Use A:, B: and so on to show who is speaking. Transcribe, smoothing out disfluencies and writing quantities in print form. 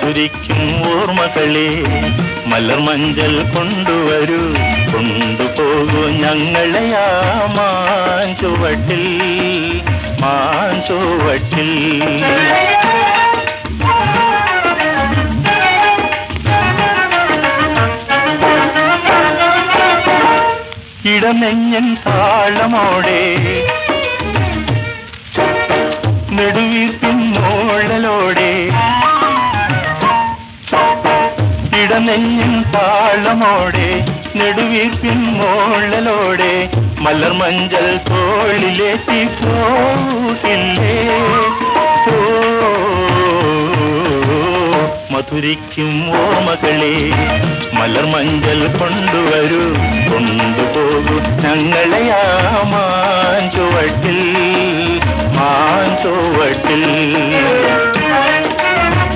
A: മധുരിക്കും ഓർമ്മകളെ മലർ മഞ്ചൽ കൊണ്ടുവരൂ, കൊണ്ടുപോകൂ ഞങ്ങളെ ആ മാഞ്ചുവട്ടിൽ, മാഞ്ചുവട്ടിൽ. ഇടനെഞ്ഞൻ താളമോടെ നെടുവീർപ്പിൻ മോളലോടെ, ഇടനെഞ്ഞൻ താളമോടെ നെടുവീർപ്പിൻ മോളലോടെ മലർ മഞ്ചൽ തോളിലേറ്റി പോകില്ലേ. മധുരിക്കും ഓർമ്മകളെ മലർ മഞ്ചൽ കൊണ്ടുവരൂ, കൊണ്ടുപോകൂ ഞങ്ങളെ ആ മാഞ്ചുവട്ടിൽ, മാഞ്ചുവട്ടിൽ.